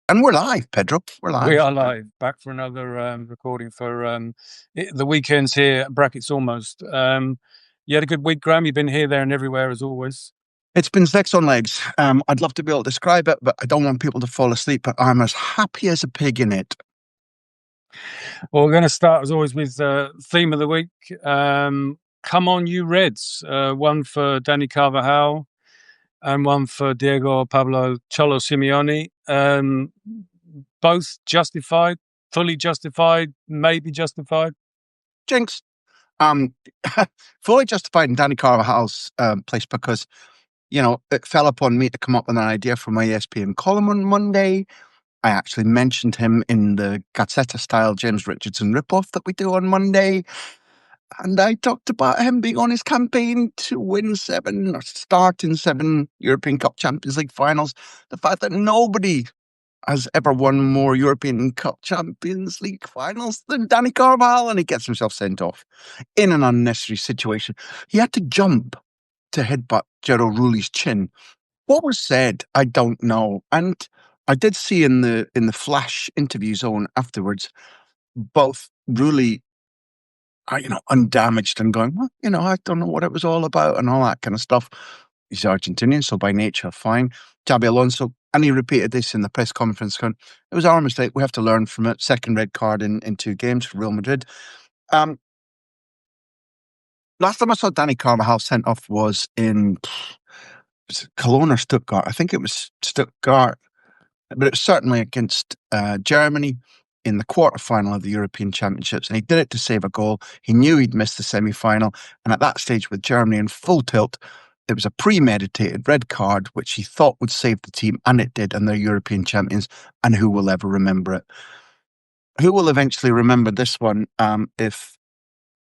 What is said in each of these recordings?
And we're live, Pedro. We're We live. are live, back for another recording for the weekends here. Brackets almost. You had a good week, Graham. You've been here, there, and everywhere as always. It's been sex on legs. I'd love to be able to describe it, but I don't want people to fall asleep. But I'm as happy as a pig in it. Well, we're going to start as always with theme of the week. Come on, you Reds! One for Danny Carvajal and one for Diego Pablo Cholo Simeone. Both justified, fully justified, maybe justified. Jinx. Um, Fully justified in Danny Carvajal's place because, it fell upon me to come up with an idea for my ESPN column on Monday. I actually mentioned him in the Gazzetta-style James Richardson ripoff that we do on Monday. And I talked about him being on his campaign to win 7 or start in 7 European Cup Champions League finals. The fact that nobody has ever won more European Cup Champions League finals than Danny Carvajal, and he gets himself sent off in an unnecessary situation. He had to jump to headbutt Jero Rulli's chin. What was said, I don't know. And I did see in the flash interview zone afterwards, both Rulli, undamaged and going, well, I don't know what it was all about and all that kind of stuff. He's Argentinian, so by nature, fine. Xabi Alonso, and he repeated this in the press conference, going, it was our mistake. We have to learn from it. Second red card in 2 games for Real Madrid. Last time I saw Danny Carvajal sent off was in Cologne or Stuttgart. I think it was Stuttgart, but it was certainly against Germany in the quarterfinal of the European Championships. And he did it to save a goal. He knew he'd missed the semi-final. And at that stage, with Germany in full tilt, it was a premeditated red card, which he thought would save the team, and it did, and they're European champions. And who will ever remember it? Who will eventually remember this one if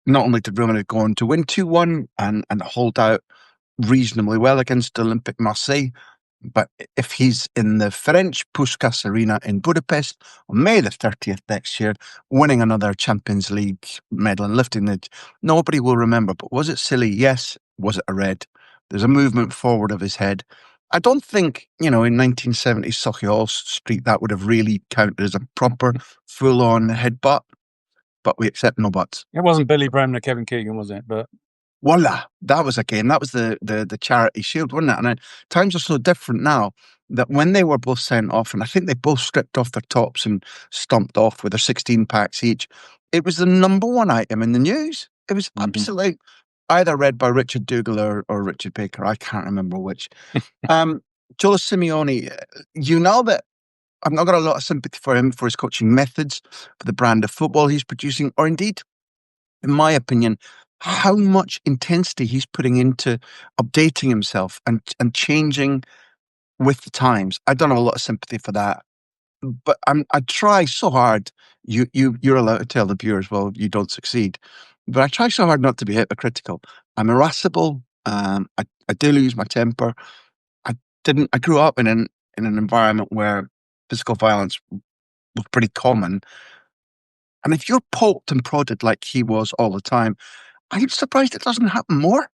not only did Real Madrid go on to win 2-1 and hold out reasonably well against Olympique Marseille, but if he's in the French Puskás Arena in Budapest on May the 30th next year, winning another Champions League medal and lifting it, nobody will remember. But was it silly? Yes. Was it a red? There's a movement forward of his head. I don't think, in 1970s Sochaux Street, that would have really counted as a proper full-on headbutt, but we accept no buts. It wasn't Billy Bremner, Kevin Keegan, was it? But Voila, that was a game. That was the Charity Shield, wasn't it? And times are so different now that when they were both sent off, and I think they both stripped off their tops and stomped off with their 16 packs each, it was the number one item in the news. It was absolutely either read by Richard Dougal or Richard Baker. I can't remember which. Cholo Simeone, you know that I've not got a lot of sympathy for him for his coaching methods, for the brand of football he's producing, or indeed, in my opinion, how much intensity he's putting into updating himself and changing with the times. I don't have a lot of sympathy for that, but I try so hard. You're allowed to tell the viewers, well, you don't succeed, but I try so hard not to be hypocritical. I'm irascible. I do lose my temper. I grew up in an environment where physical violence was pretty common, and if you're poked and prodded like he was all the time, I'm surprised it doesn't happen more.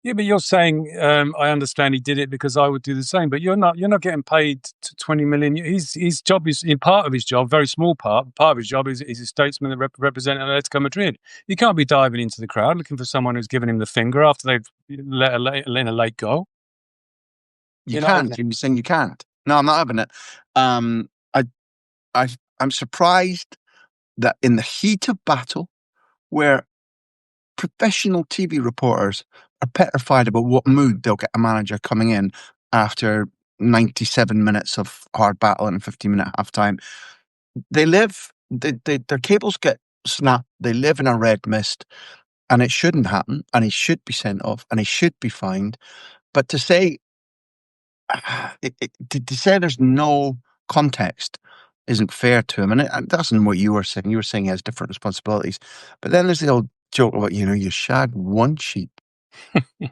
yeah, but you're saying I understand he did it because I would do the same. But you're not getting paid 20 million. His job is in part of his job, very small part. Part of his job is a statesman that representing Atletico Madrid. You can't be diving into the crowd looking for someone who's given him the finger after they've let a late goal. You can't. You're saying you can't. No, I'm not having it. I I'm surprised that in the heat of battle, where professional TV reporters are petrified about what mood they'll get a manager coming in after 97 minutes of hard battle and a 15-minute halftime. Their cables get snapped. They live in a red mist, and it shouldn't happen, and he should be sent off, and he should be fined. But to say, to say there's no context isn't fair to him, and that's not what you were saying. You were saying he has different responsibilities, but then there's the old joke about you shag one sheep.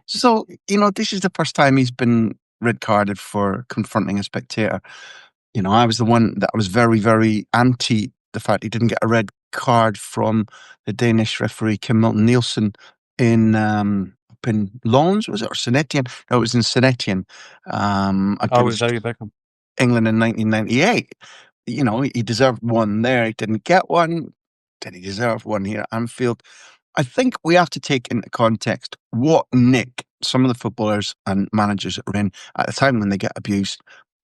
So this is the first time he's been red carded for confronting a spectator. I was the one that was very, very anti the fact he didn't get a red card from the Danish referee Kim Milton Nielsen in up in Lons, was it, or Saint Etienne? No, it was in Saint Etienne Was against David Beckham. England in 1998. he deserved one there. He didn't get one. Did he deserve one here at Anfield? I think we have to take into context what nick some of the footballers and managers are in at the time when they get abused.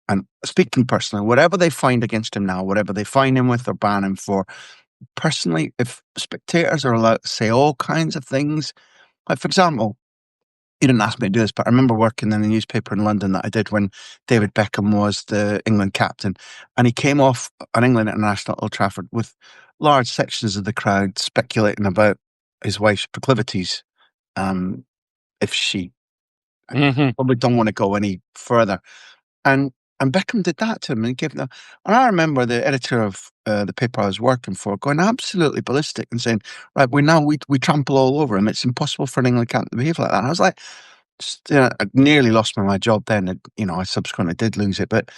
And speaking personally, whatever they find against him now, whatever they find him with or ban him for, personally, if spectators are allowed to say all kinds of things, like for example, you didn't ask me to do this, but I remember working in a newspaper in London that I did when David Beckham was the England captain, and he came off an England international at Old Trafford with large sections of the crowd speculating about his wife's proclivities. Um, if she, I Hmm. probably don't want to go any further, and and Beckham did that to him and gave them. And I remember the editor of the paper I was working for going absolutely ballistic and saying, "Right, we trample all over him. It's impossible for an England captain to behave like that." And I was like, I nearly lost my job then. And, I subsequently did lose it. But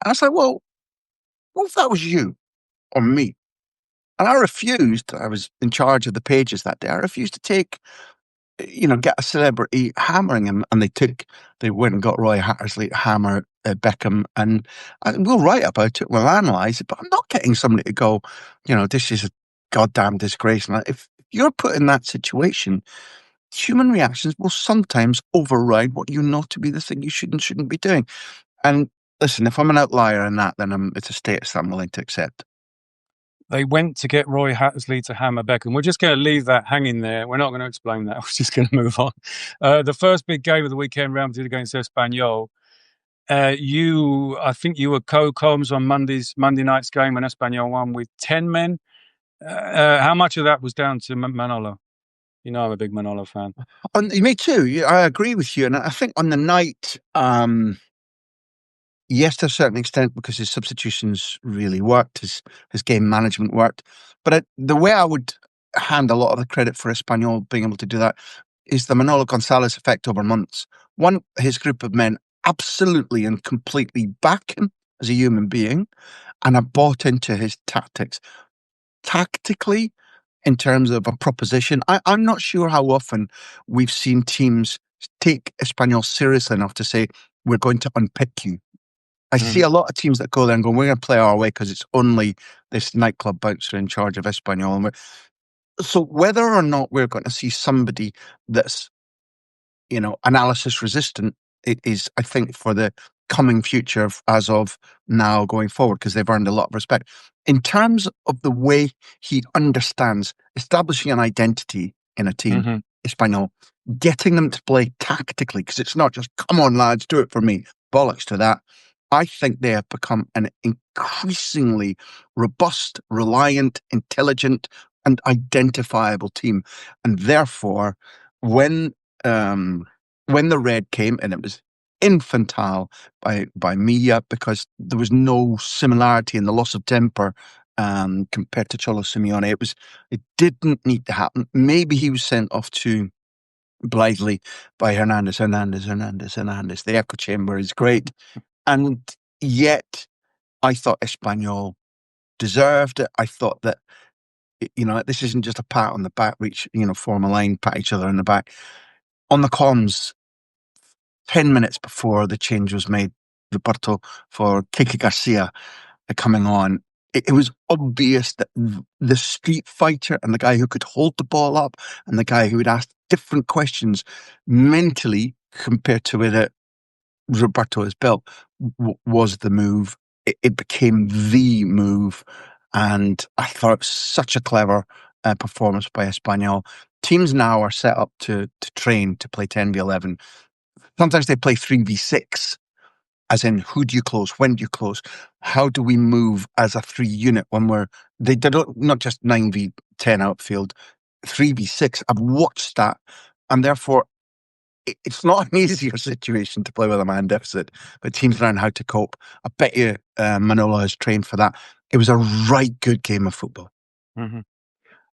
I was like, well, what if that was you or me? And I refused. I was in charge of the pages that day. I refused to get a celebrity hammering him. And they went and got Roy Hattersley to hammer Beckham. And we'll write about it, we'll analyse it. But I'm not getting somebody to go, this is a goddamn disgrace. And if you're put in that situation, human reactions will sometimes override what you know to be the thing you should and shouldn't be doing. And listen, if I'm an outlier in that, then it's a status that I'm willing to accept. They went to get Roy Hattersley to hammer Beckham. We're just going to leave that hanging there. We're not going to explain that. We're just going to move on. The first big game of the weekend, Real Madrid against Espanyol. I think you were co-coms on Monday night's game when Espanyol won with 10 men. How much of that was down to Manolo? I'm a big Manolo fan. Me too. Yeah, I agree with you. And I think on the night, yes, to a certain extent, because his substitutions really worked, his game management worked. But the way I would hand a lot of the credit for Espanyol being able to do that is the Manolo Gonzalez effect over months. One, his group of men absolutely and completely back him as a human being, and are bought into his tactics. Tactically, in terms of a proposition, I'm not sure how often we've seen teams take Espanyol seriously enough to say, we're going to unpick you. I see Mm-hmm. a lot of teams that go there and go, we're going to play our way because it's only this nightclub bouncer in charge of Espanyol. So whether or not we're going to see somebody that's analysis resistant, it is, I think, for the coming future as of now going forward, because they've earned a lot of respect. In terms of the way he understands establishing an identity in a team, Mm-hmm. Espanol, getting them to play tactically, because it's not just, come on, lads, do it for me. Bollocks to that. I think they have become an increasingly robust, reliant, intelligent, and identifiable team. And therefore, when when the red came, and it was infantile by Mia, because there was no similarity in the loss of temper compared to Cholo Simeone. It didn't need to happen. Maybe he was sent off too blithely by Hernandez. The echo chamber is great. And yet I thought Espanyol deserved it. I thought that, this isn't just a pat on the back, form a line, pat each other in the back. On the comms, 10 minutes before the change was made, Roberto, for Kike Garcia coming on, it was obvious that the street fighter and the guy who could hold the ball up and the guy who would ask different questions mentally compared to it Roberto is built was the move. It became the move. And I thought it was such a clever performance by Espanyol. Teams now are set up to train to play 10v11. Sometimes they play 3v6, as in who do you close? When do you close? How do we move as a 3 unit when they don't, not just 9v10 outfield, 3v6. I've watched that. And therefore, it's not an easier situation to play with a man deficit, but teams learn how to cope. I bet you Manolo has trained for that. It was a right good game of football. Mm-hmm.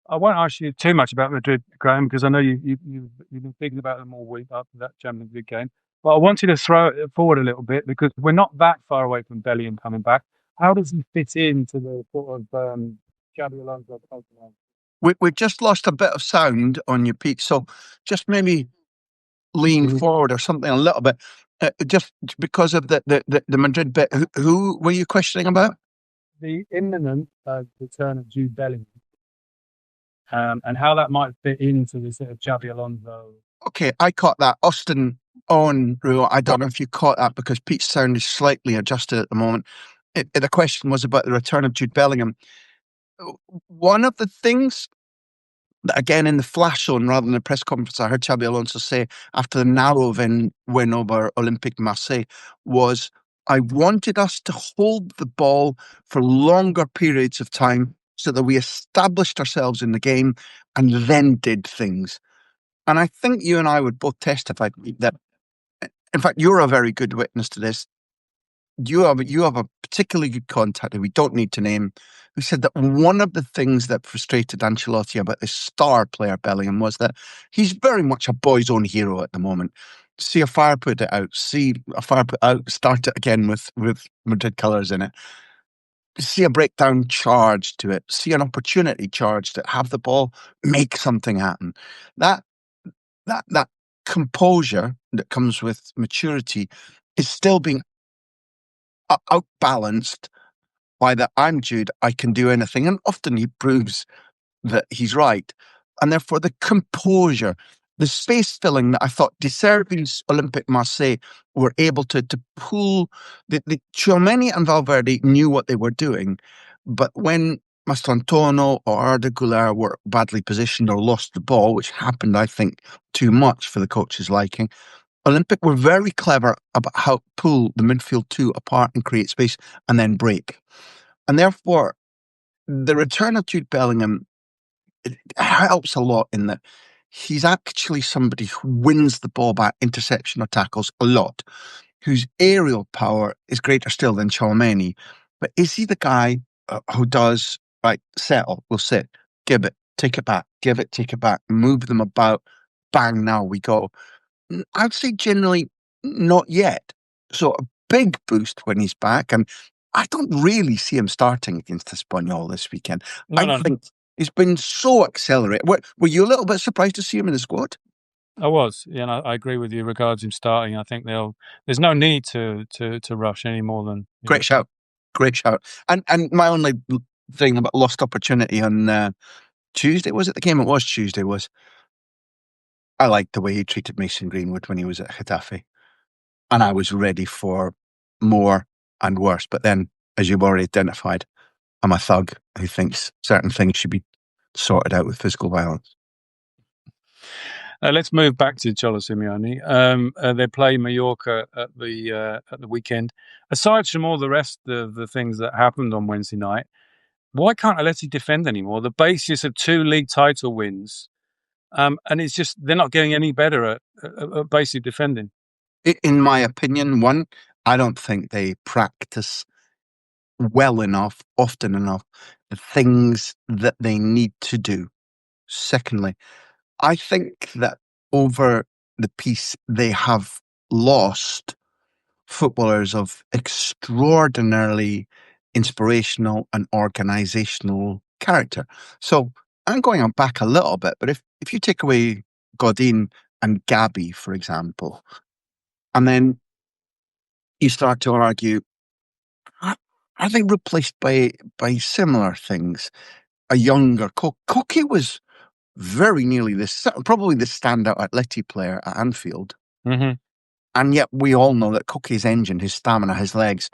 I won't ask you too much about Madrid, Graham, because I know you've been thinking about them all week after that Champions League game. But I wanted to throw it forward a little bit because we're not that far away from Bellingham coming back. How does he fit into the sort of Xabi Alonso culture? We've just lost a bit of sound on your peak, so just maybe lean forward or something a little bit, just because of the Madrid bit. Who were you questioning about? the imminent return of Jude Bellingham, and how that might fit into the sort of Xabi Alonso. Okay, I caught that. Austin on Rule. I don't know if you caught that because Pete's sound is slightly adjusted at the moment. The question was about the return of Jude Bellingham. One of the things that, again, in the flash zone rather than the press conference, I heard Xabi Alonso say after the narrow win over Olympique Marseille was, I wanted us to hold the ball for longer periods of time so that we established ourselves in the game and then did things. And I think you and I would both testify that, in fact, you're a very good witness to this. You have a particularly good contact who we don't need to name, who said that one of the things that frustrated Ancelotti about this star player Bellingham was that he's very much a boy's own hero at the moment. See a fire, put it out. See a fire put out, start it again with Madrid colours in it. See a breakdown, charge to it. See an opportunity, charge to it. Have the ball, make something happen. That composure that comes with maturity is still being outbalanced by that I'm Jude, I can do anything. And often he proves that he's right. And therefore, the composure, the space filling that I thought De Serbi's Olympique Marseille were able to pull, the Tchouaméni and Valverde knew what they were doing. But when Mastrantono or Arda Güler were badly positioned or lost the ball, which happened, I think, too much for the coach's liking, Olympic were very clever about how to pull the midfield two apart and create space and then break. And therefore, the return of Jude Bellingham, it helps a lot in that he's actually somebody who wins the ball back, interception or tackles a lot, whose aerial power is greater still than Tchouaméni. But is he the guy who does, right, settle, we'll sit, give it, take it back, give it, take it back, move them about, bang, now we go. I'd say generally not yet. So a big boost when he's back. And I don't really see him starting against Espanyol this weekend. No, I no, think he's been so accelerated. Were you a little bit surprised to see him in the squad? I was. Yeah, and I agree with you regards him starting. I think there's no need to rush any more than Great shout. Great shout. And my only thing about lost opportunity on Tuesday, was it the game? It was Tuesday, was I liked the way he treated Mason Greenwood when he was at Getafe. And I was ready for more and worse. But then, as you've already identified, I'm a thug who thinks certain things should be sorted out with physical violence. Let's move back to Cholo Simeone. They play Mallorca at the weekend. Aside from all the rest of the things that happened on Wednesday night, why can't Atleti defend anymore? The basis of 2 league title wins, and it's just they're not getting any better at basic defending. In my opinion, one, I don't think they practice well enough, often enough, the things that they need to do. Secondly, I think that over the piece, they have lost footballers of extraordinarily inspirational and organizational character. So I'm going on back a little bit, but if you take away Godin and Gabby, for example, and then you start to argue, are they replaced by similar things? A younger Koke was very nearly probably the standout Atleti player at Anfield. Mm-hmm. And yet we all know that Koke's engine, his stamina, his legs,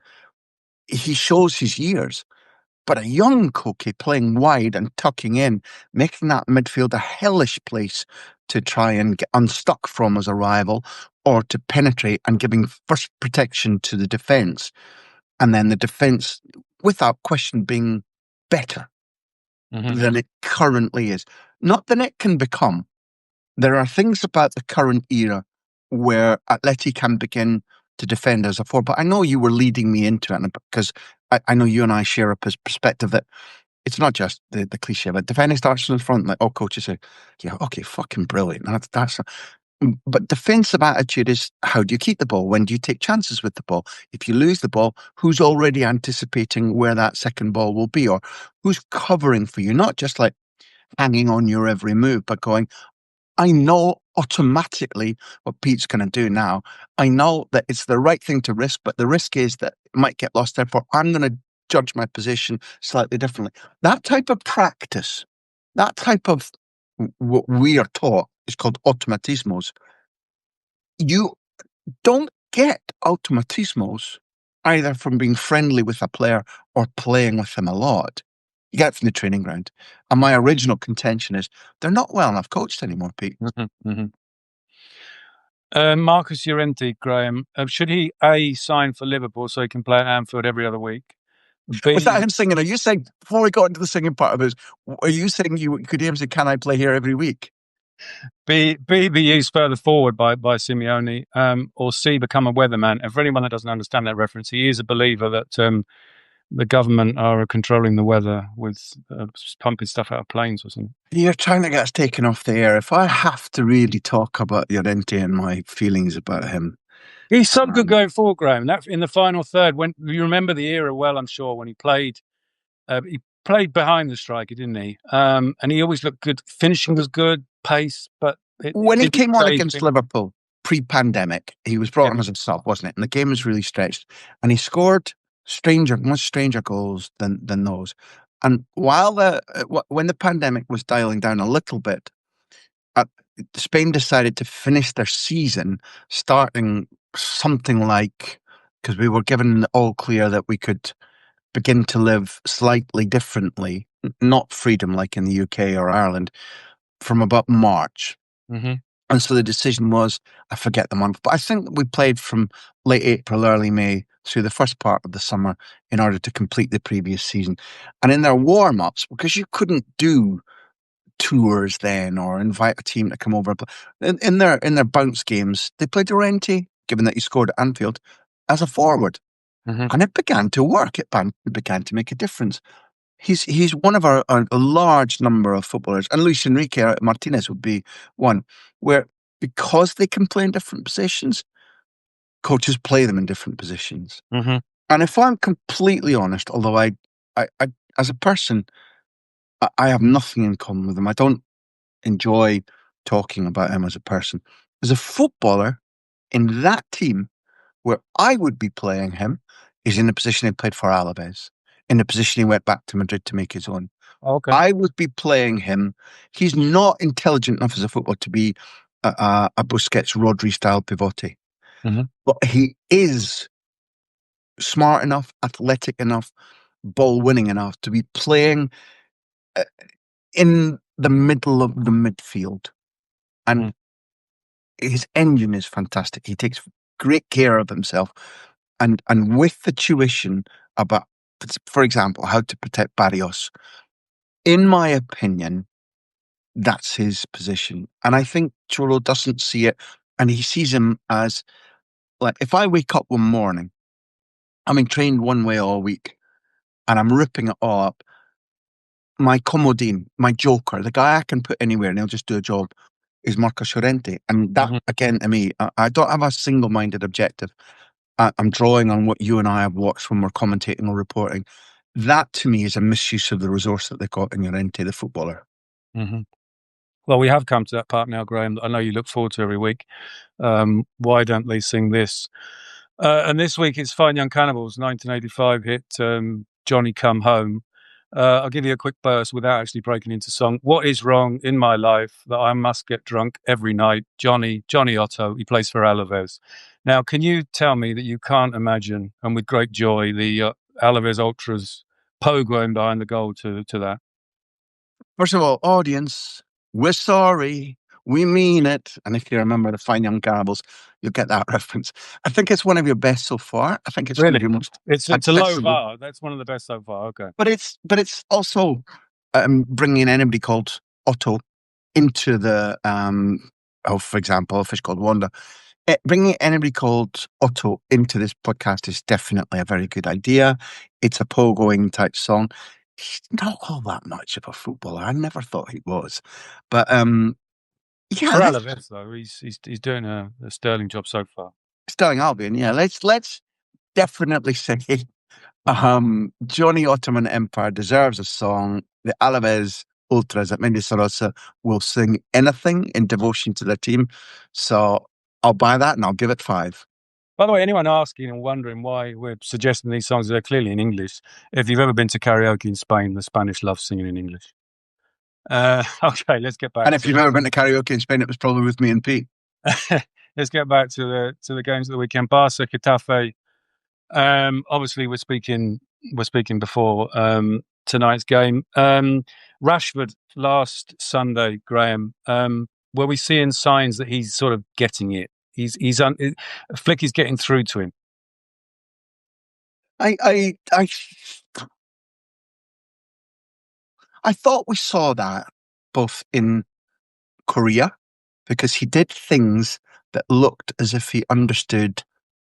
he shows his years. But a young Koke playing wide and tucking in, making that midfield a hellish place to try and get unstuck from as a rival or to penetrate and giving first protection to the defence. And then the defence, without question, being better than it currently is. Not that it can become. There are things about the current era where Atleti can begin to defend as a four, but I know you were leading me into it because I know you and I share a perspective that it's not just the cliche, but defending starts in the front, like all coaches say, yeah, okay, fucking brilliant. But defensive attitude is, how do you keep the ball? When do you take chances with the ball? If you lose the ball, who's already anticipating where that second ball will be, or who's covering for you? Not just like hanging on your every move, but going, I know automatically what Pete's going to do now. I know that it's the right thing to risk, but the risk is that it might get lost. Therefore, I'm going to judge my position slightly differently. That type of practice, that type of what we are taught is called automatismos. You don't get automatismos either from being friendly with a player or playing with them a lot. You get it from the training ground. And my original contention is they're not well enough coached anymore, Pete. Marcus Llorente, Graham, should he A, sign for Liverpool so he can play at Anfield every other week? Was that B, him singing? Are you saying, before we got into the singing part of it, are you saying you could hear him say, can I play here every week? be used further forward by Simeone, or C, become a weatherman. And for anyone that doesn't understand that reference, he is a believer that the government are controlling the weather with pumping stuff out of planes or something. You're trying to get us taken off the air. If I have to really talk about Llorente and my feelings about him, he's so good going forward, Graham. That in the final third, when you remember the era well, I'm sure when he played behind the striker, didn't he? And he always looked good. Finishing was good, pace, but when he came on against Liverpool pre-pandemic, he was brought on as a sub, wasn't it? And the game was really stretched, and he scored much stranger goals than those. And while when the pandemic was dialing down a little bit, Spain decided to finish their season starting something like, because we were given the all clear that we could begin to live slightly differently, not freedom like in the UK or Ireland, from about March. Mm-hmm. And so the decision was, I forget the month, but I think we played from late April, early May through the first part of the summer in order to complete the previous season. And in their warm-ups, because you couldn't do tours then or invite a team to come over, in their bounce games, they played Llorente, given that he scored at Anfield, as a forward. Mm-hmm. And it began to work. It began to make a difference. He's one of a large number of footballers, and Luis Enrique Martinez would be one, where because they can play in different positions, coaches play them in different positions. Mm-hmm. And if I'm completely honest, although I as a person, I have nothing in common with him. I don't enjoy talking about him as a person. As a footballer in that team, where I would be playing him is in the position he played for Alaves, in the position he went back to Madrid to make his own. Okay. I would be playing him. He's not intelligent enough as a footballer to be a Busquets, Rodri style pivote, but he is smart enough, athletic enough, ball winning enough to be playing in the middle of the midfield. And his engine is fantastic. He takes great care of himself. And with the tuition about, for example, how to protect Barrios, in my opinion, that's his position. And I think Cholo doesn't see it, and he sees him as, like, if I wake up one morning, I'm in trained one way all week, and I'm ripping it all up, my comodine, my joker, the guy I can put anywhere and he'll just do a job, is Marcos Llorente. And that, again, to me, I don't have a single-minded objective. I'm drawing on what you and I have watched when we're commentating or reporting. That, to me, is a misuse of the resource that they've got in Llorente, the footballer. Mm-hmm. Well, we have come to that part now, Graham, that I know you look forward to every week. Why don't they sing this? And this week it's Fine Young Cannibals, 1985 hit Johnny Come Home. I'll give you a quick burst without actually breaking into song. What is wrong in my life that I must get drunk every night? Johnny Otto, he plays for Alaves. Now, can you tell me that you can't imagine, and with great joy, the Alaves Ultras pogoing behind the goal to that? First of all, audience, we're sorry. We mean it. And if you remember the Fine Young Cannibals, you'll get that reference. I think it's one of your best so far. I think it's really your most it's a low bar. That's one of the best so far. Okay, but it's also bringing anybody called Otto into the for example, a fish called Wanda. Bringing anybody called Otto into this podcast is definitely a very good idea. It's a pogoing type song. He's not all that much of a footballer. I never thought he was, but yeah, for Alaves though, he's doing a sterling job so far. Sterling Albion, yeah. Let's definitely say Johnny Ottoman Empire deserves a song. The Alaves Ultras at Mendizorosa will sing anything in devotion to their team. So I'll buy that and I'll give it 5. By the way, anyone asking and wondering why we're suggesting these songs, they're clearly in English. If you've ever been to karaoke in Spain, the Spanish love singing in English. Okay, let's get And back if you've ever been to karaoke in Spain, it was probably with me and Pete. let's get back to the games of the weekend. Barca, Getafe. Obviously, we're speaking before tonight's game. Rashford last Sunday, Graham. Were we seeing signs that he's sort of getting it? Flick is getting through to him. I I I I thought we saw that both in Korea because he did things that looked as if he understood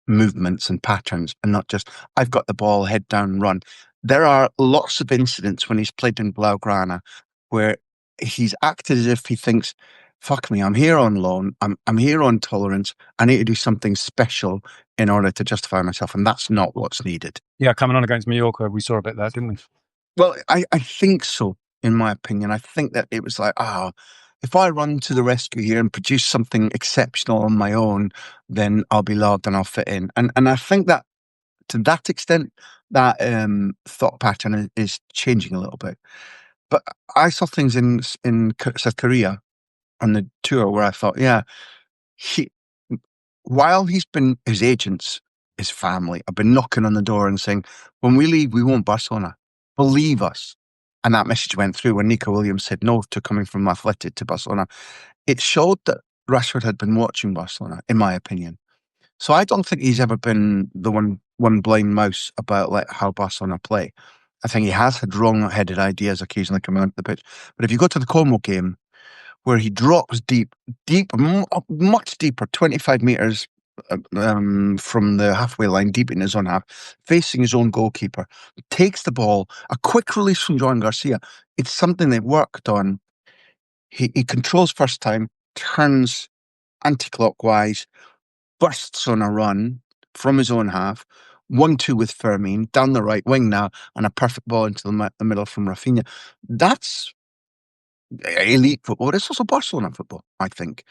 movements and patterns and not just, I've got the ball, head down, run. There are lots of incidents when he's played in Blaugrana where he's acted as if he thinks, fuck me, I'm here on loan, I'm here on tolerance, I need to do something special in order to justify myself. And that's not what's needed. Yeah, coming on against Mallorca, we saw a bit of that, didn't we? Well, I think so, in my opinion. I think that it was like, if I run to the rescue here and produce something exceptional on my own, then I'll be loved and I'll fit in. And I think that to that extent, that thought pattern is changing a little bit. But I saw things in South Korea on the tour where I thought, yeah, he while he's been his agents, his family have been knocking on the door and saying, when we leave, we want Barcelona. Believe us. And that message went through when Nico Williams said no to coming from Athletic to Barcelona. It showed that Rashford had been watching Barcelona, in my opinion. So I don't think he's ever been the one blind mouse about like how Barcelona play. I think he has had wrong-headed ideas occasionally coming onto the pitch. But if you go to the Como game, where he drops much deeper, 25 meters from the halfway line, deep in his own half, facing his own goalkeeper, takes the ball, a quick release from Joan Garcia. It's something they've worked on. He controls first time, turns anti-clockwise, bursts on a run from his own half, 1-2 with Fermin, down the right wing now, and a perfect ball into the middle from Rafinha. That's elite football. It's also Barcelona football, I think.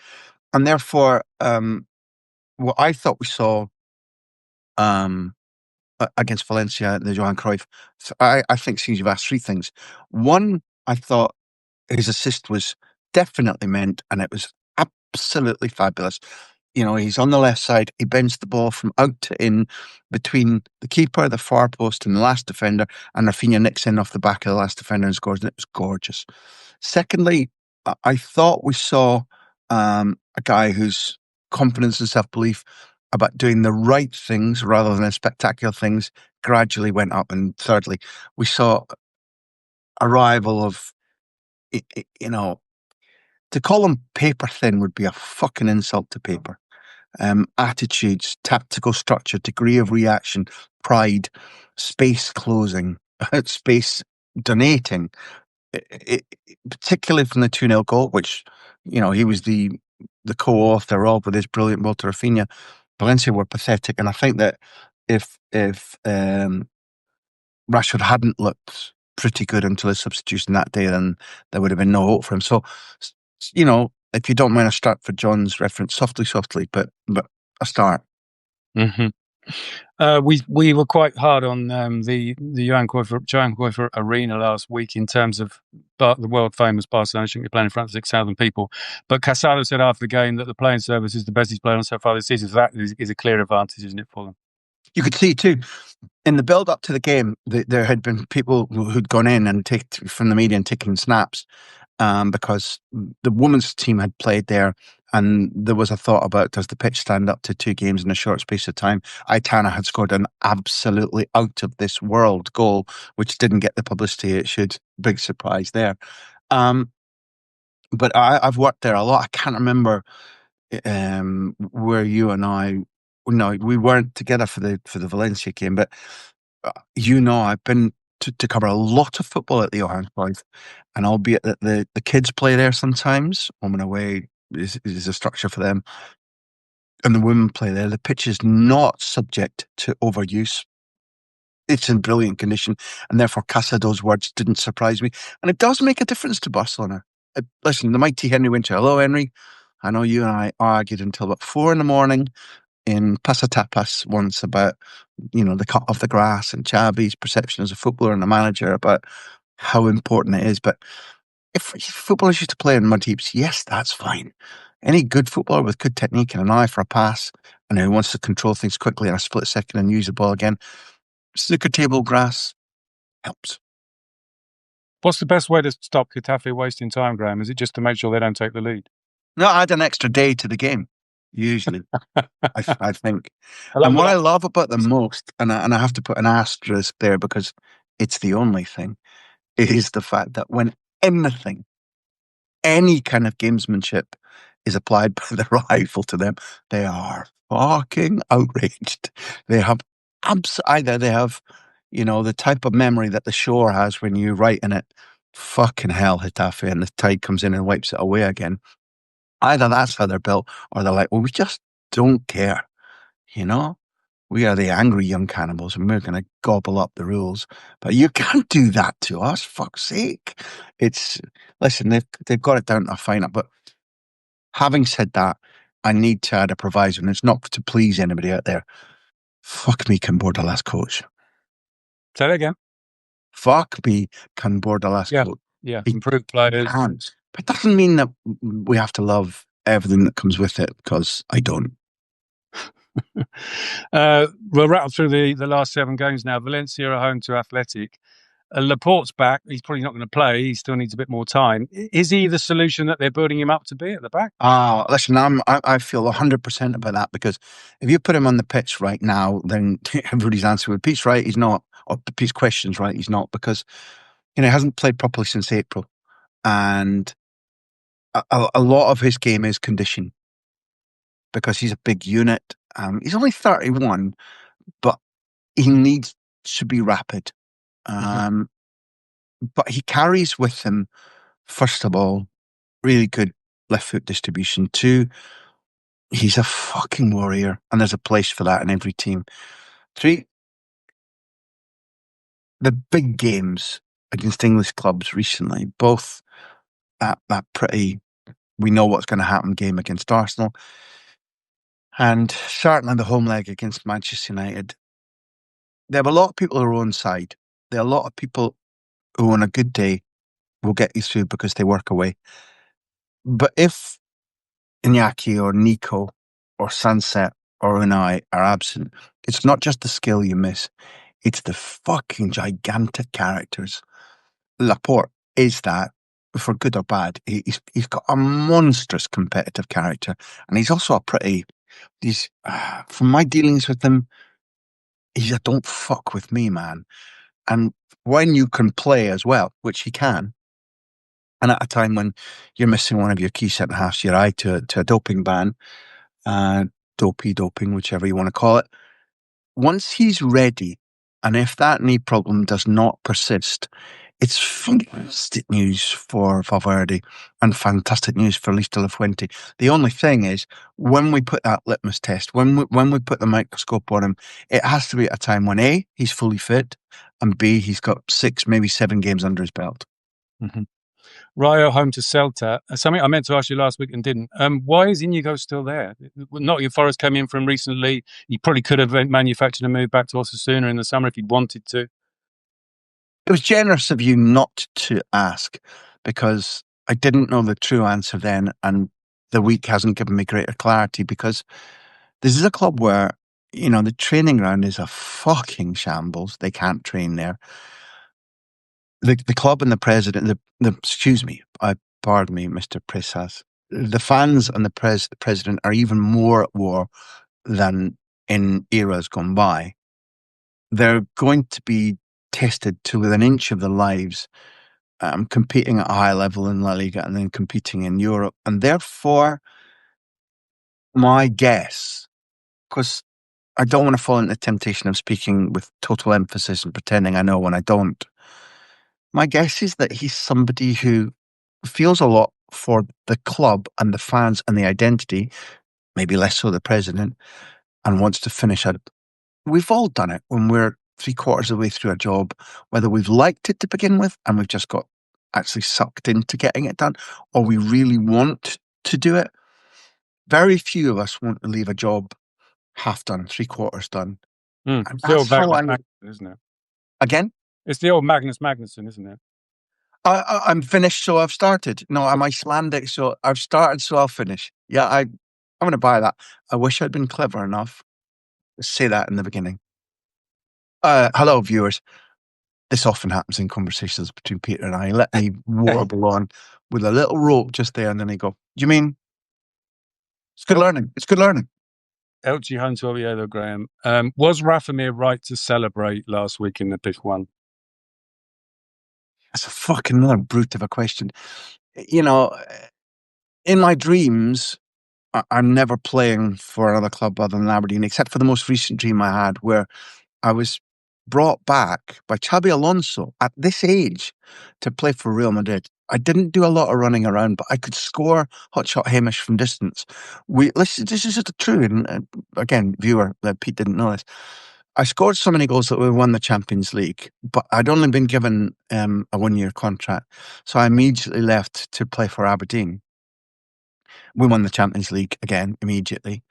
And therefore, what I thought we saw against Valencia, the Johan Cruyff, I think since you've asked three things. One, I thought his assist was definitely meant, and it was absolutely fabulous. You know, he's on the left side. He bends the ball from out to in between the keeper, the far post, and the last defender. And Rafinha nicks in off the back of the last defender and scores. And it was gorgeous. Secondly, I thought we saw a guy whose confidence and self belief about doing the right things rather than the spectacular things gradually went up. And thirdly, we saw arrival of, you know, to call him paper thin would be a fucking insult to paper. Attitudes, tactical structure, degree of reaction, pride, space closing, space donating, particularly from the 2-0 goal, which, you know, he was the co-author of with his brilliant ball to Rafinha. Valencia were pathetic, and I think that if Rashford hadn't looked pretty good until his substitution that day, then there would have been no hope for him. So, you know, if you don't mind a start for John's reference, softly, but a start. Mm-hmm. We were quite hard on the Johan Cruyff Arena last week in terms of the world famous Barcelona shouldn't be playing in front of 6,000 people. But Casado said after the game that the playing service is the best he's played on so far this season. So that is a clear advantage, isn't it, for them? You could see too, in the build up to the game, there had been people who'd gone in and from the media and taken snaps because the women's team had played there. And there was a thought about, does the pitch stand up to two games in a short space of time? Aitana had scored an absolutely out of this world goal, which didn't get the publicity it should. Big surprise there. But I've worked there a lot. I can't remember where you and I, no, we weren't together for the Valencia game, but you know, I've been to cover a lot of football at the Johan Cruyff, and albeit that the kids play there sometimes, home and away is a structure for them, and the women play there. The pitch is not subject to overuse. It's in brilliant condition, and therefore Casado's words didn't surprise me, and it does make a difference to Barcelona. Listen, the mighty Henry Winter. Hello, Henry. I know you and I argued until about 4 a.m. in Pasatapas once about, the cut of the grass and Xavi's perception as a footballer and a manager about how important it is. But if footballers used to play in mud heaps, yes, that's fine. Any good footballer with good technique and an eye for a pass and who wants to control things quickly in a split second and use the ball again, snooker table grass helps. What's the best way to stop Getafe wasting time, Graham? Is it just to make sure they don't take the lead? No, add an extra day to the game, usually, I think. I And like what I what love about them most, and I have to put an asterisk there because it's the only thing, is the fact that when anything, any kind of gamesmanship is applied by the rival to them, they are fucking outraged. They have either they have, the type of memory that the shore has when you write in it, fucking hell, Hitafe, and the tide comes in and wipes it away again. Either that's how they're built, or they're like, well, we just don't care, you know? We are the angry young cannibals and we're going to gobble up the rules. But you can't do that to us, fuck's sake. Listen, they've got it down to a fine art. But having said that, I need to add a proviso, and it's not to please anybody out there. Fuck me, can Bordalas coach. Say that again. Fuck me, can Bordalas Yeah, coach. yeah. He Improved players. can't. But it doesn't mean that we have to love everything that comes with it, because I don't. We'll rattle through the last 7 games now. Valencia are home to Athletic. Laporte's back. He's probably not going to play. He still needs a bit more time. Is he the solution that they're building him up to be at the back? Listen, I feel 100% about that, because if you put him on the pitch right now, then everybody's answer with Pete's right, he's not, or Pete's question's right, he's not, because he hasn't played properly since April, and a lot of his game is condition, because he's a big unit. He's only 31, but he needs to be rapid. Mm-hmm. Um, but he carries with him, first of all, really good left foot distribution. Two, he's a fucking warrior, and there's a place for that in every team. Three, the big games against English clubs recently, both that pretty, we know what's going to happen game against Arsenal, and certainly the home leg against Manchester United. They have a lot of people who are on side. There are a lot of people who, on a good day, will get you through because they work away. But if Iñaki or Nico or Sunset or Unai are absent, it's not just the skill you miss, it's the fucking gigantic characters. Laporte is that, for good or bad. He's got a monstrous competitive character, and he's also from my dealings with him, he's a don't fuck with me man. And when you can play as well, which he can, and at a time when you're missing one of your key centre halves, your eye to a doping ban, doping, whichever you want to call it. Once he's ready, and if that knee problem does not persist, it's fantastic news for Valverde and fantastic news for Luis de la Fuente. The only thing is, when we put that litmus test, when we put the microscope on him, it has to be at a time when A, he's fully fit, and B, he's got 6, maybe 7 games under his belt. Mm-hmm. Rayo home to Celta. Something I meant to ask you last week and didn't. Why is Inigo still there? Nottingham Forest came in from recently. He probably could have manufactured a move back to Osasuna in the summer if he'd wanted to. It was generous of you not to ask, because I didn't know the true answer then, and the week hasn't given me greater clarity, because this is a club where, the training ground is a fucking shambles. They can't train there. The club and the president, excuse me, pardon me, Mr. Presas. The fans and the president are even more at war than in eras gone by. They're going to be tested to within an inch of their lives, competing at a high level in La Liga and then competing in Europe. And therefore, my guess, because I don't want to fall into the temptation of speaking with total emphasis and pretending I know when I don't. My guess is that he's somebody who feels a lot for the club and the fans and the identity, maybe less so the president, and wants to finish it. We've all done it when we're 3/4 of the way through a job, whether we've liked it to begin with and we've just got actually sucked into getting it done, or we really want to do it. Very few of us want to leave a job half done, three-quarters done. And It's the that's old how Magnus I would. Magnuson, isn't it? Again, It's the old Magnus Magnuson, isn't it? I'm finished, so I've started. No, I'm Icelandic, so I've started, so I'll finish. Yeah, I'm going to buy that. I wish I'd been clever enough to say that in the beginning. Hello, viewers. This often happens in conversations between Peter and I. Let me warble on with a little rope just there, and then he go, "You mean it's good El- learning? It's good learning." LG Hunter Oviedo, Graham. Was Rafamir right to celebrate last week in the Big One? That's a fucking another brute of a question. You know, in my dreams, I'm never playing for another club other than Aberdeen, except for the most recent dream I had, where I was brought back by Xabi Alonso at this age to play for Real Madrid. I didn't do a lot of running around, but I could score hotshot Hamish from distance. This is just true, and again, viewer, that Pete didn't know this. I scored so many goals that we won the Champions League, but I'd only been given a 1 year contract, so I immediately left to play for Aberdeen. We won the Champions League again immediately.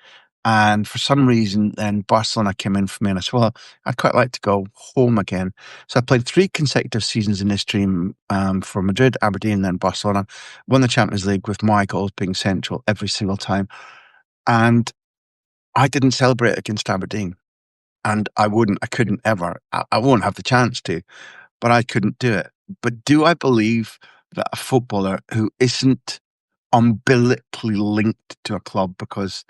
And for some reason, then Barcelona came in for me, and I said, well, I'd quite like to go home again. So I played 3 consecutive seasons in this dream for Madrid, Aberdeen, and then Barcelona. Won the Champions League with my goals being central every single time. And I didn't celebrate against Aberdeen. And I couldn't ever. I won't have the chance to, but I couldn't do it. But do I believe that a footballer who isn't umbilically linked to a club because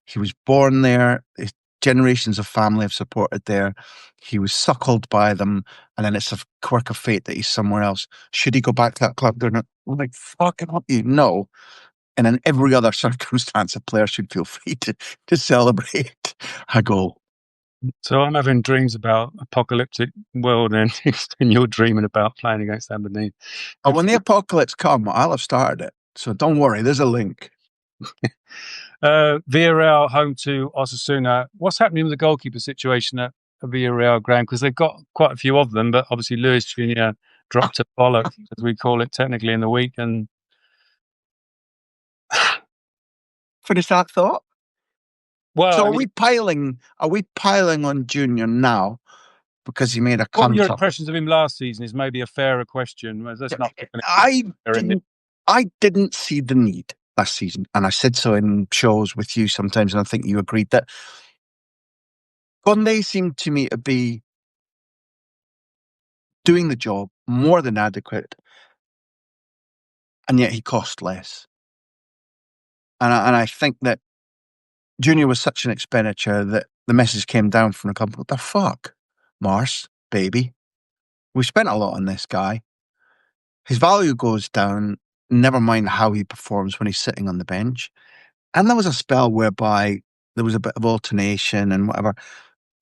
he was born there, his generations of family have supported there, he was suckled by them, and then it's a quirk of fate that he's somewhere else. Should he go back to that club? They're not like, fucking up you. No. And in every other circumstance, a player should feel free to celebrate a goal. So I'm having dreams about apocalyptic world endings, and you're dreaming about playing against Aberdeen. And when the apocalypse come, I'll have started it. So don't worry, there's a link. Villarreal home to Osasuna. What's happening with the goalkeeper situation at Villarreal, Graham? Because they've got quite a few of them, but obviously Luis Junior dropped a bollock, as we call it technically, in the week. And Finish that thought. well, So I mean, are we piling on Junior now because he made a what were your cunt up? impressions of him last season is maybe a fairer question. Let's not. I I didn't see the need last season, and I said so in shows with you sometimes, and I think you agreed that Conde seemed to me to be doing the job more than adequate, and yet he cost less. And I think that Junior was such an expenditure that the message came down from the company: "What the fuck, Mars, baby? We spent a lot on this guy. His value goes down. Never mind how he performs when he's sitting on the bench." And there was a spell whereby there was a bit of alternation and whatever.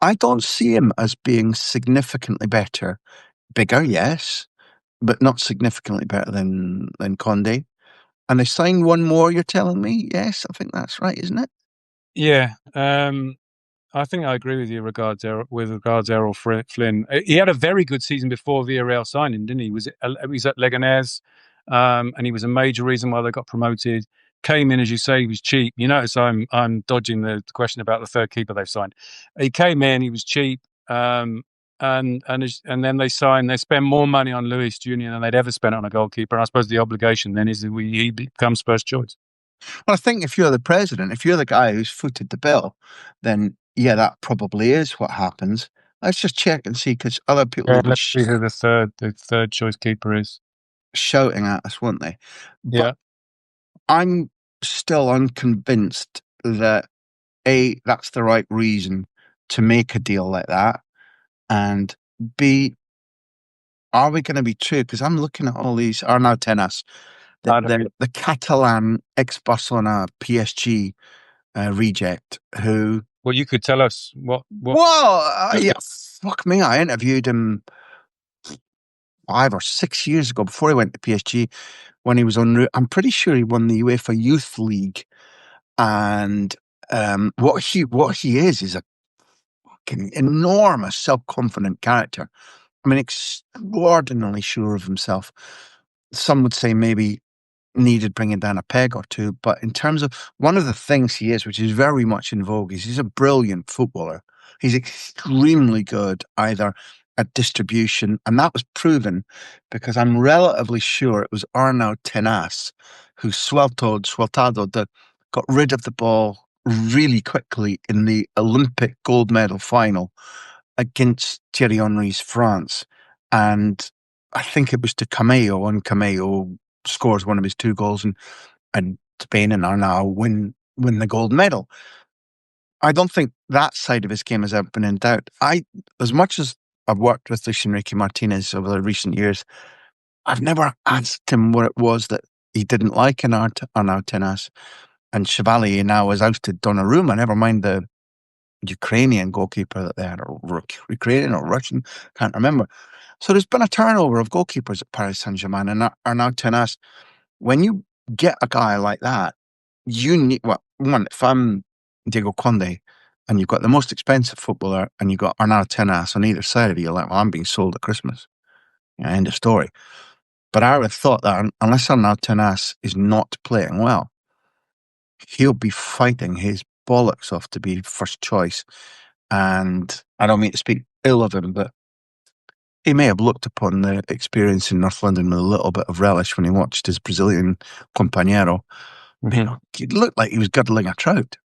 I don't see him as being significantly better. Bigger, yes, but not significantly better than Conde. And they signed one more, you're telling me? Yes, I think that's right, isn't it? Yeah, I think I agree with you with regards Errol Flynn. He had a very good season before Villarreal signed him, didn't he? He was at Leganés, and he was a major reason why they got promoted. Came in, as you say, he was cheap. You notice I'm dodging the question about the third keeper they've signed. He came in, he was cheap, and then they spend more money on Luis Junior than they'd ever spent on a goalkeeper. And I suppose the obligation then is that he becomes first choice. Well, I think if you're the president, if you're the guy who's footed the bill, then yeah, that probably is what happens. Let's just check and see, because other people Yeah, will be let's see who the third choice keeper is. shouting at us, won't they? But Yeah. I'm still unconvinced that A, that's the right reason to make a deal like that, and B, are we going to be true? Because I'm looking at all these Arnau Tenas, the Catalan ex-Barcelona PSG reject, who, Well, you could tell us what. well, yeah, fuck me, I interviewed him 5 or 6 years ago before he went to PSG when he was on route. I'm pretty sure he won the UEFA Youth League, and what he is a fucking enormous self-confident character. I mean, extraordinarily sure of himself. Some would say maybe needed bringing down a peg or two. But in terms of one of the things he is, which is very much in vogue, is he's a brilliant footballer. He's extremely good either at distribution, and that was proven because I'm relatively sure it was Arnaud Tenas who sweltado, that got rid of the ball really quickly in the Olympic gold medal final against Thierry Henry's France. And I think it was to Cameo, and Cameo scores one of his two goals, and Spain and Arnaud win the gold medal. I don't think that side of his game has ever been in doubt. As much as I've worked with Luis Enrique Martinez over the recent years, I've never asked him what it was that he didn't like in Arnaud Tenas. And Chevalier now has ousted Donnarumma, never mind the Ukrainian goalkeeper that they had, or Ukrainian or Russian, can't remember. So there's been a turnover of goalkeepers at Paris Saint-Germain, and Arnaud Tenas, when you get a guy like that, you need, well, one, if I'm Diego Conde and you've got the most expensive footballer and you've got Arnaud Tenas on either side of you, you're like, well, I'm being sold at Christmas. End of story. But I would have thought that unless Arnaud Tenas is not playing well, he'll be fighting his bollocks off to be first choice. And I don't mean to speak ill of him, but he may have looked upon the experience in North London with a little bit of relish when he watched his Brazilian compañero. Mm-hmm. He looked like he was girdling a trout.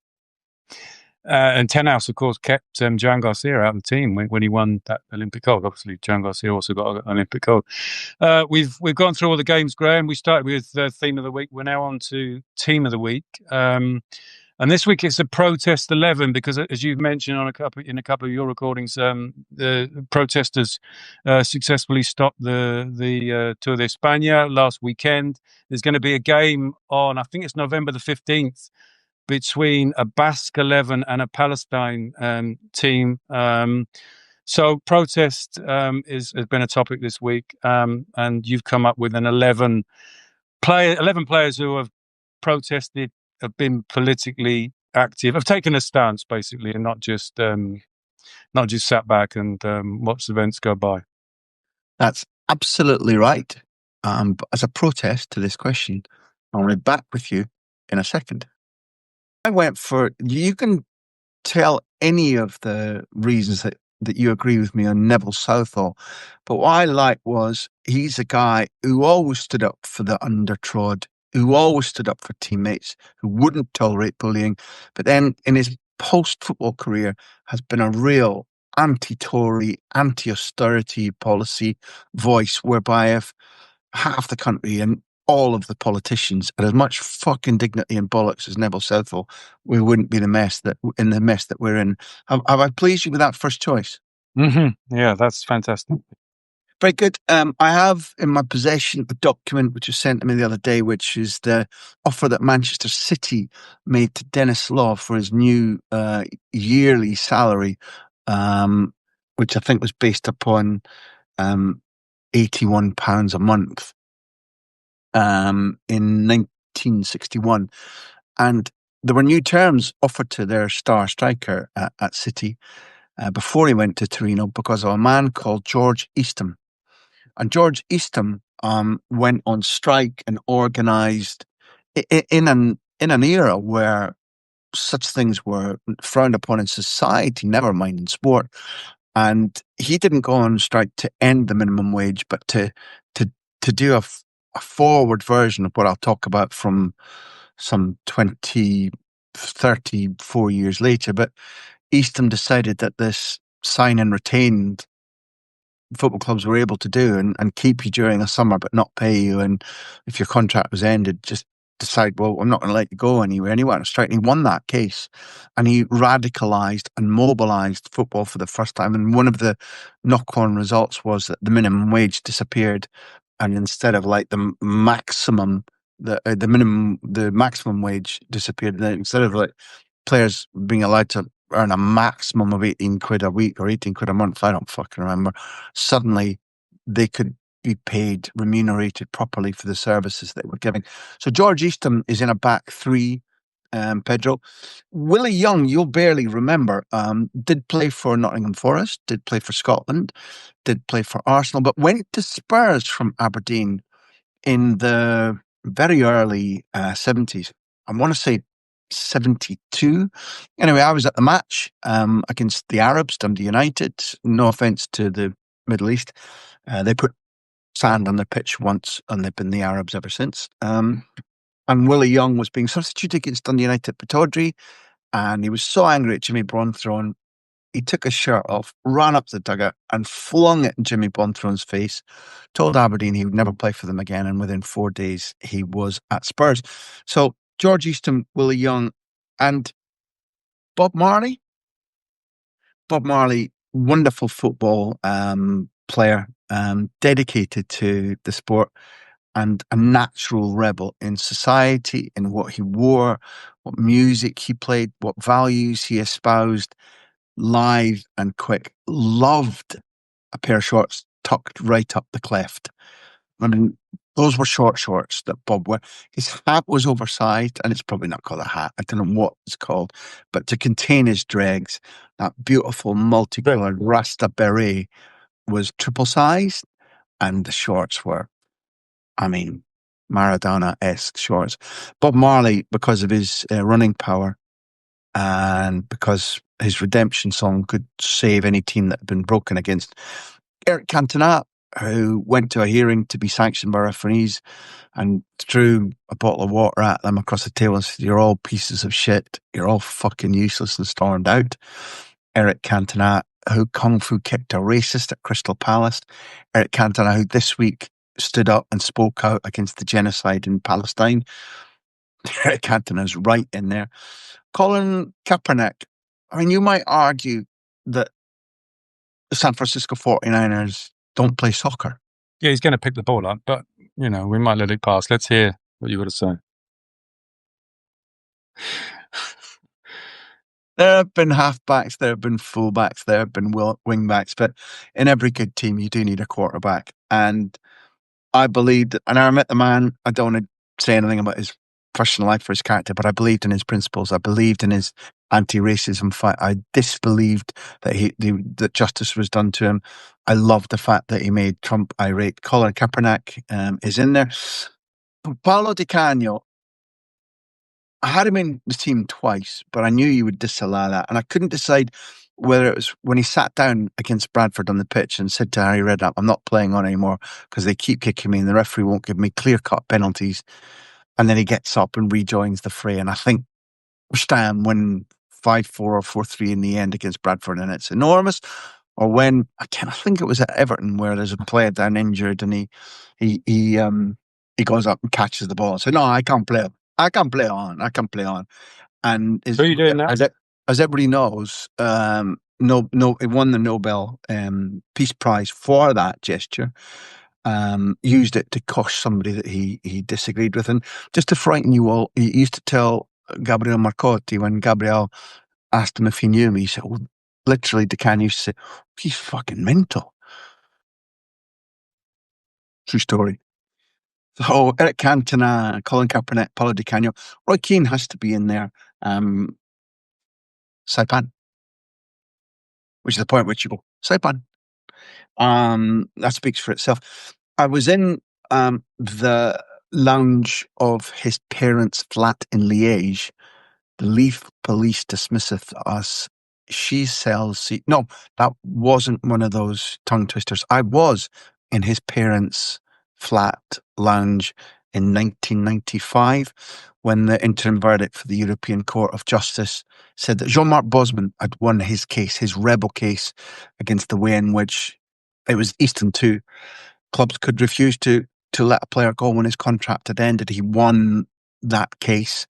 And Tenhouse, of course, kept Joan Garcia out of the team when he won that Olympic gold. Obviously, Joan Garcia also got an Olympic gold. We've gone through all the games, Graham. We started with theme of the week. We're now on to team of the week. And this week it's a protest 11 because, as you've mentioned in a couple of your recordings, the protesters successfully stopped the Tour de España last weekend. There's going to be a game on, I think it's November the 15th, between a Basque 11 and a Palestine team. So protest has been a topic this week, and you've come up with an 11 players who have protested, have been politically active, have taken a stance basically, and not just sat back and watched events go by. That's absolutely right. But as a protest to this question, I'll be back with you in a second. I went for, you can tell any of the reasons that you agree with me on Neville Southall, but what I like was he's a guy who always stood up for the undertrod, who always stood up for teammates, who wouldn't tolerate bullying, but then in his post-football career has been a real anti-Tory, anti-austerity policy voice, whereby if half the country and all of the politicians had as much fucking dignity and bollocks as Neville Southall, we wouldn't be in the mess that we're in. Have I pleased you with that first choice? Mm-hmm. Yeah, that's fantastic. Very good. I have in my possession a document which was sent to me the other day, which is the offer that Manchester City made to Denis Law for his new yearly salary, which I think was based upon £81 a month in 1961. And there were new terms offered to their star striker at City before he went to Torino because of a man called George Eastham. And George Eastham went on strike and organised in an era where such things were frowned upon in society, never mind in sport. And he didn't go on strike to end the minimum wage, but to do a forward version of what I'll talk about from some 20, 34 years later. But Eastham decided that this sign and retained football clubs were able to do and keep you during the summer but not pay you, and if your contract was ended, just decide, well, I'm not going to let you go anywhere. And he went on strike and he won that case, and he radicalized and mobilized football for the first time. And one of the knock-on results was that the minimum wage disappeared, and instead of like the maximum wage disappeared. Then instead of like players being allowed to earn a maximum of 18 quid a week or 18 quid a month, I don't fucking remember, suddenly they could be paid, remunerated properly for the services they were giving. So George Eastham is in a back three, Pedro. Willie Young, you'll barely remember, did play for Nottingham Forest, did play for Scotland, did play for Arsenal, but went to Spurs from Aberdeen in the very early 70s. I want to say 72. Anyway, I was at the match against the Arabs, Dundee United. No offense to the Middle East. They put sand on their pitch once and they've been the Arabs ever since. And Willie Young was being substituted against Dundee United at Pittodrie, and he was so angry at Jimmy Bonthron, he took his shirt off, ran up to the dugout, and flung it in Jimmy Bonthron's face. Told Aberdeen he would never play for them again, and within 4 days he was at Spurs. So George Easton, Willie Young, and Bob Marley. Bob Marley, wonderful football player, dedicated to the sport, and a natural rebel in society, in what he wore, what music he played, what values he espoused, live and quick. Loved a pair of shorts tucked right up the cleft. I mean, those were short shorts that Bob wore. His hat was oversized, and it's probably not called a hat. I don't know what it's called, but to contain his dregs, that beautiful multicolored Rasta beret was triple sized, and the shorts were, I mean, Maradona-esque shorts. Bob Marley, because of his running power and because his redemption song could save any team that had been broken against. Eric Cantona, who went to a hearing to be sanctioned by referees and threw a bottle of water at them across the table and said, "You're all pieces of shit. You're all fucking useless," and stormed out. Eric Cantona, who kung fu kicked a racist at Crystal Palace. Eric Cantona, who this week stood up and spoke out against the genocide in Palestine. Eric Cantona's right in there. Colin Kaepernick. I mean, you might argue that the San Francisco 49ers don't play soccer. Yeah, he's going to pick the ball up, but, we might let it pass. Let's hear what you've got to say. There have been halfbacks, there have been fullbacks, there have been wingbacks, but in every good team, you do need a quarterback. And I believed, and I met the man, I don't want to say anything about his personal life or his character, but I believed in his principles. I believed in his anti-racism fight. I disbelieved that that justice was done to him. I loved the fact that he made Trump irate. Colin Kaepernick is in there. Paolo Di Canio, I had him in the team twice, but I knew you would disallow that. And I couldn't decide whether it was when he sat down against Bradford on the pitch and said to Harry Redknapp, "I'm not playing on anymore because they keep kicking me and the referee won't give me clear-cut penalties." And then he gets up and rejoins the fray. And I think Stam win 5-4 or 4-3 in the end against Bradford, and it's enormous. Or when, I think it was at Everton where there's a player down injured and he goes up and catches the ball and says, "No, I can't play. I can't play on. I can't play on." And Who are you doing now? As everybody knows, no, he won the Nobel Peace Prize for that gesture. Used it to cosh somebody that he disagreed with. And just to frighten you all, he used to tell Gabriel Marcotti, when Gabriel asked him if he knew me, he said, well, literally, Di Canio used to say, "He's fucking mental." True story. So Eric Cantona, Colin Kaepernick, Paulo Di Canio, Roy Keane has to be in there. Saipan, which is the point at which you go, Saipan. That speaks for itself. I was in the lounge of his parents' flat in Liège. The Leaf police dismisseth us. She sells. No, that wasn't one of those tongue twisters. I was in his parents' flat lounge in 1995 when the interim verdict for the European Court of Justice said that Jean-Marc Bosman had won his case, his rebel case, against the way in which it was Easton 2. Clubs could refuse to let a player go when his contract had ended. He won that case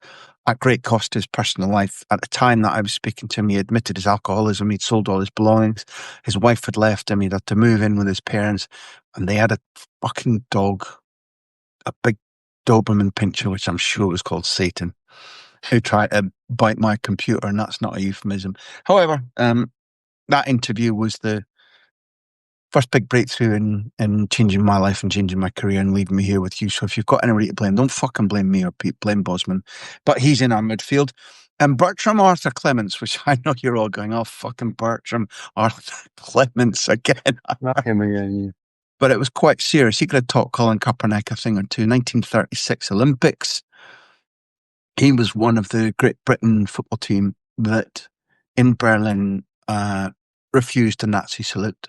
at great cost to his personal life. At the time that I was speaking to him, he admitted his alcoholism. He'd sold all his belongings. His wife had left him. He'd had to move in with his parents. And they had a fucking dog, a big Doberman Pinscher, which I'm sure was called Satan, who tried to bite my computer. And that's not a euphemism. However, that interview was the first big breakthrough in changing my life and changing my career and leaving me here with you. So if you've got anybody to blame, don't fucking blame me or blame Bosman. But he's in our midfield. And Bertram Arthur Clements, which I know you're all going, "Oh, fucking Bertram Arthur Clements again." Not him again. but it was quite serious. He could have taught Colin Kaepernick a thing or two. 1936 Olympics. He was one of the Great Britain football team that in Berlin refused a Nazi salute.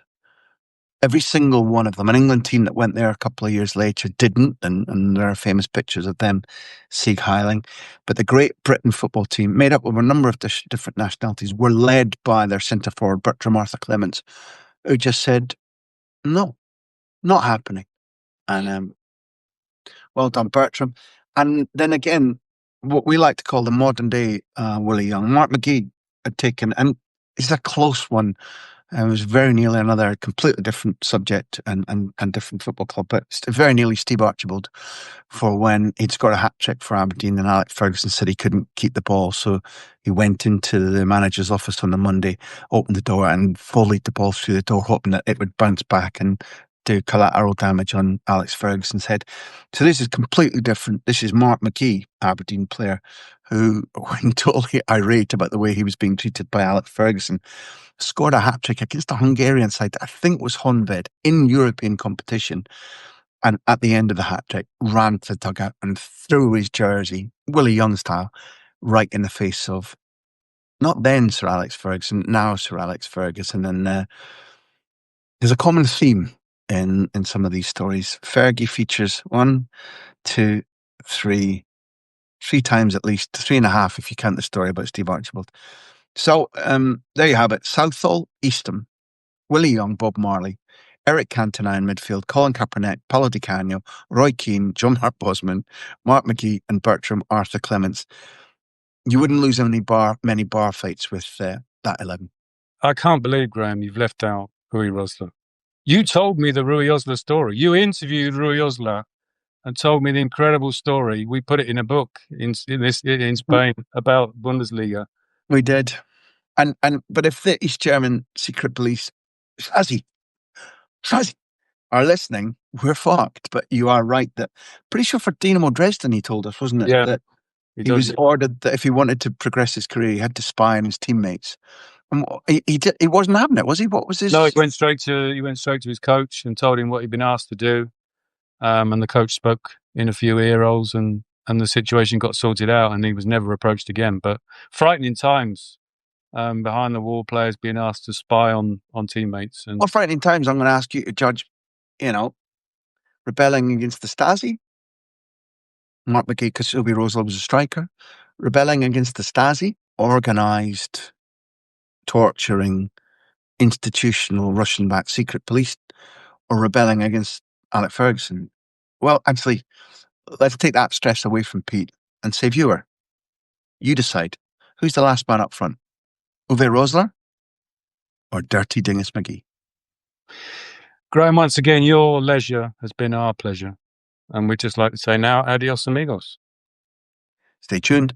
Every single one of them. An England team that went there a couple of years later didn't, and there are famous pictures of them Sieg Heiling. But the Great Britain football team, made up of a number of different nationalities, were led by their centre forward, Bertram Arthur Clements, who just said, no, not happening. And well done, Bertram. And then again, what we like to call the modern day Willie Young, Mark McGee had taken, and it's a close one. It was very nearly another completely different subject and different football club, but very nearly Steve Archibald for when he'd scored a hat trick for Aberdeen and Alex Ferguson said he couldn't keep the ball. So he went into the manager's office on the Monday, opened the door and volleyed the ball through the door, hoping that it would bounce back and do collateral damage on Alex Ferguson's head. So this is completely different. This is Mark McGee, Aberdeen player, who, when totally irate about the way he was being treated by Alex Ferguson, scored a hat-trick against a Hungarian side that I think was Honved in European competition. And at the end of the hat-trick, ran to the dugout and threw his jersey, Willie Young style, right in the face of not then Sir Alex Ferguson, now Sir Alex Ferguson. And there's a common theme in some of these stories. Fergie features 1, 2, 3 times at least, 3.5 if you count the story about Steve Archibald. So there you have it. Southall, Eastham, Willie Young, Bob Marley, Eric Cantona in midfield, Colin Kaepernick, Paulo Di Canio, Roy Keane, John Hart Bosman, Mark McGee, and Bertram Arthur Clements. You wouldn't lose many bar fights with that 11. I can't believe, Graham, you've left out Rui Rosler. You told me the Rui Rosler story. You interviewed Rui Rosler and told me the incredible story. We put it in a book in Spain about Bundesliga. We did. But if the East German secret police, Shazzy, are listening, we're fucked. But you are right that pretty sure for Dynamo Dresden he told us, wasn't it? Yeah, that he was ordered that if he wanted to progress his career, he had to spy on his teammates. And he wasn't having it, was he? What was his? No, he went straight to his coach and told him what he'd been asked to do. And the coach spoke in a few ear holes, and the situation got sorted out, and he was never approached again. But frightening times. Behind the wall players being asked to spy on teammates. And well, frightening times. I'm going to ask you to judge, rebelling against the Stasi. Mark McGee, because Uwe Rosler was a striker. Rebelling against the Stasi, organised, torturing, institutional Russian-backed secret police, or rebelling against Alex Ferguson. Well, actually, let's take that stress away from Pete and say, viewer, you decide. Who's the last man up front? Uwe Rosler or Dirty Dingus McGee? Graham, once again, your leisure has been our pleasure. And we'd just like to say now, adios amigos. Stay tuned.